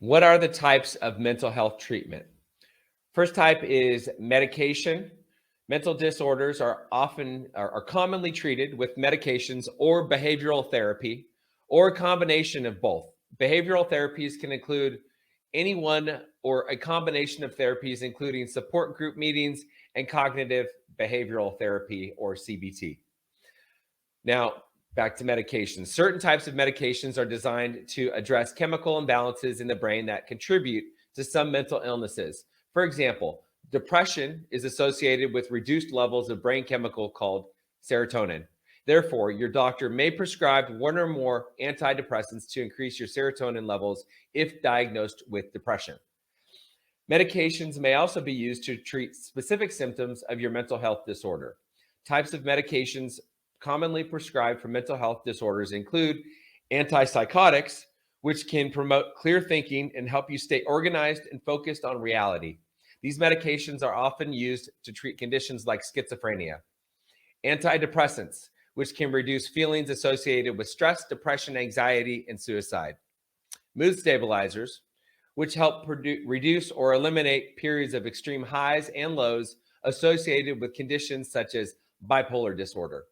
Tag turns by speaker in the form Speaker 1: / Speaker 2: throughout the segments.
Speaker 1: What are the types of mental health treatment? First type is medication. Mental disorders are commonly treated with medications or behavioral therapy, or a combination of both. Behavioral therapies can include any one or a combination of therapies, including support group meetings and cognitive behavioral therapy, or CBT. Now, back to medications. Certain types of medications are designed to address chemical imbalances in the brain that contribute to some mental illnesses. For example, depression is associated with reduced levels of brain chemical called serotonin. Therefore, your doctor may prescribe one or more antidepressants to increase your serotonin levels if diagnosed with depression. Medications may also be used to treat specific symptoms of your mental health disorder. Types of medications commonly prescribed for mental health disorders include antipsychotics, which can promote clear thinking and help you stay organized and focused on reality. These medications are often used to treat conditions like schizophrenia. Antidepressants, which can reduce feelings associated with stress, depression, anxiety, and suicide. Mood stabilizers, which help reduce or eliminate periods of extreme highs and lows associated with conditions such as bipolar disorder.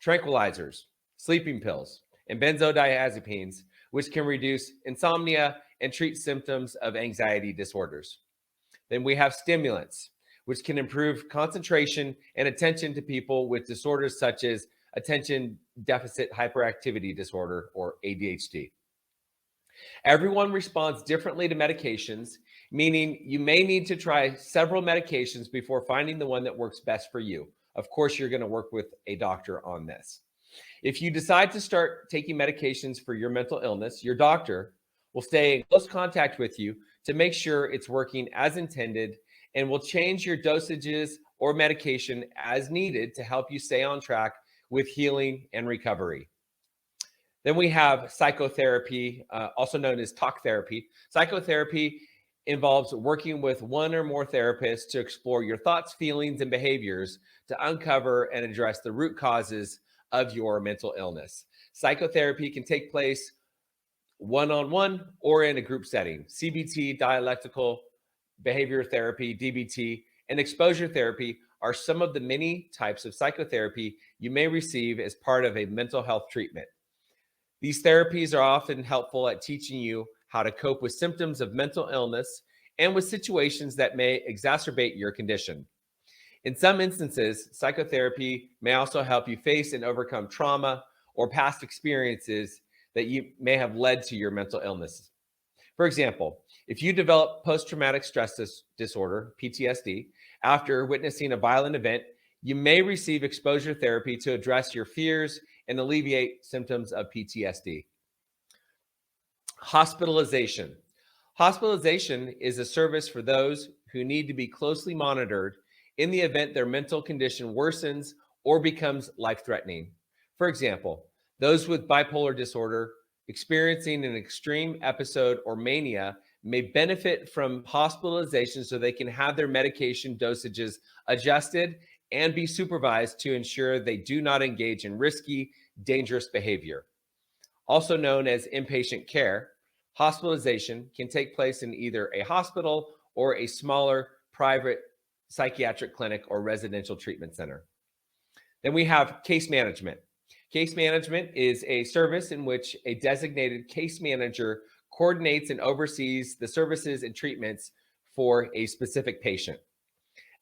Speaker 1: Tranquilizers, sleeping pills, and benzodiazepines, which can reduce insomnia and treat symptoms of anxiety disorders. Then we have stimulants, which can improve concentration and attention to people with disorders such as attention deficit hyperactivity disorder, or ADHD. Everyone responds differently to medications, meaning you may need to try several medications before finding the one that works best for you. Of course, you're going to work with a doctor on this. If you decide to start taking medications for your mental illness, your doctor will stay in close contact with you to make sure it's working as intended, and will change your dosages or medication as needed to help you stay on track with healing and recovery. Then we have psychotherapy, also known as talk therapy. Psychotherapy involves working with one or more therapists to explore your thoughts, feelings, and behaviors to uncover and address the root causes of your mental illness. Psychotherapy can take place one-on-one or in a group setting. CBT, dialectical behavior therapy, DBT, and exposure therapy are some of the many types of psychotherapy you may receive as part of a mental health treatment. These therapies are often helpful at teaching you how to cope with symptoms of mental illness and with situations that may exacerbate your condition. In some instances, psychotherapy may also help you face and overcome trauma or past experiences that you may have led to your mental illness. For example, if you develop post-traumatic stress disorder, PTSD, after witnessing a violent event, you may receive exposure therapy to address your fears and alleviate symptoms of PTSD. Hospitalization. Hospitalization is a service for those who need to be closely monitored in the event their mental condition worsens or becomes life-threatening. For example, those with bipolar disorder experiencing an extreme episode or mania may benefit from hospitalization so they can have their medication dosages adjusted and be supervised to ensure they do not engage in risky, dangerous behavior. Also known as inpatient care, hospitalization can take place in either a hospital or a smaller private psychiatric clinic or residential treatment center. Then we have case management. Case management is a service in which a designated case manager coordinates and oversees the services and treatments for a specific patient.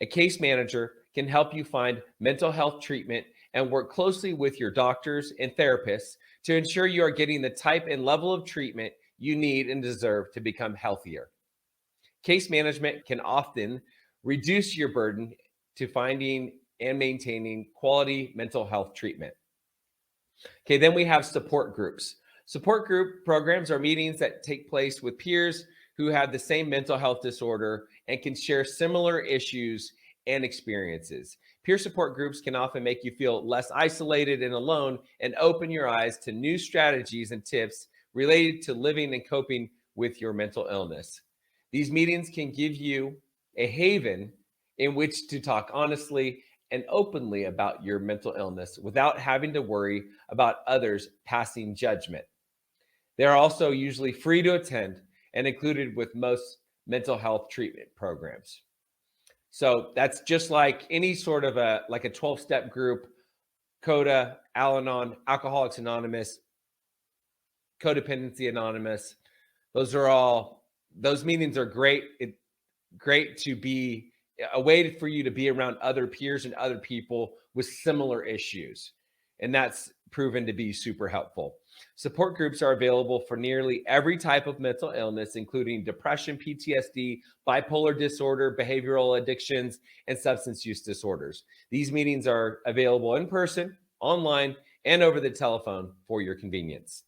Speaker 1: A case manager can help you find mental health treatment and work closely with your doctors and therapists to ensure you are getting the type and level of treatment you need and deserve to become healthier. Case management can often reduce your burden to finding and maintaining quality mental health treatment. Okay, then we have support groups. Support group programs are meetings that take place with peers who have the same mental health disorder and can share similar issues and experiences. Peer support groups can often make you feel less isolated and alone and open your eyes to new strategies and tips related to living and coping with your mental illness. These meetings can give you a haven in which to talk honestly and openly about your mental illness without having to worry about others passing judgment. They are also usually free to attend and included with most mental health treatment programs. So that's just like any sort of a 12-step group, CODA, Al-Anon, Alcoholics Anonymous, Codependency Anonymous. Those meetings are great. Great to be a way for you to be around other peers and other people with similar issues. And that's proven to be super helpful. Support groups are available for nearly every type of mental illness, including depression, PTSD, bipolar disorder, behavioral addictions, and substance use disorders. These meetings are available in person, online, and over the telephone for your convenience.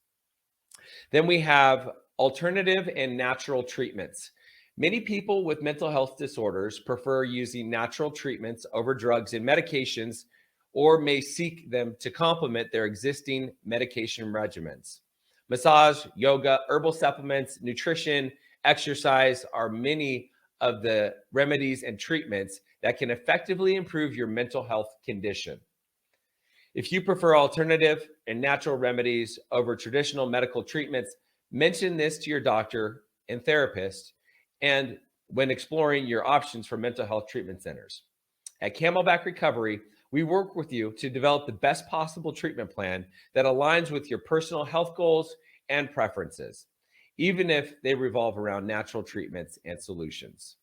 Speaker 1: Then we have alternative and natural treatments. Many people with mental health disorders prefer using natural treatments over drugs and medications, or may seek them to complement their existing medication regimens. Massage, yoga, herbal supplements, nutrition, exercise are many of the remedies and treatments that can effectively improve your mental health condition. If you prefer alternative and natural remedies over traditional medical treatments, mention this to your doctor and therapist and when exploring your options for mental health treatment centers. At Camelback Recovery, we work with you to develop the best possible treatment plan that aligns with your personal health goals and preferences, even if they revolve around natural treatments and solutions.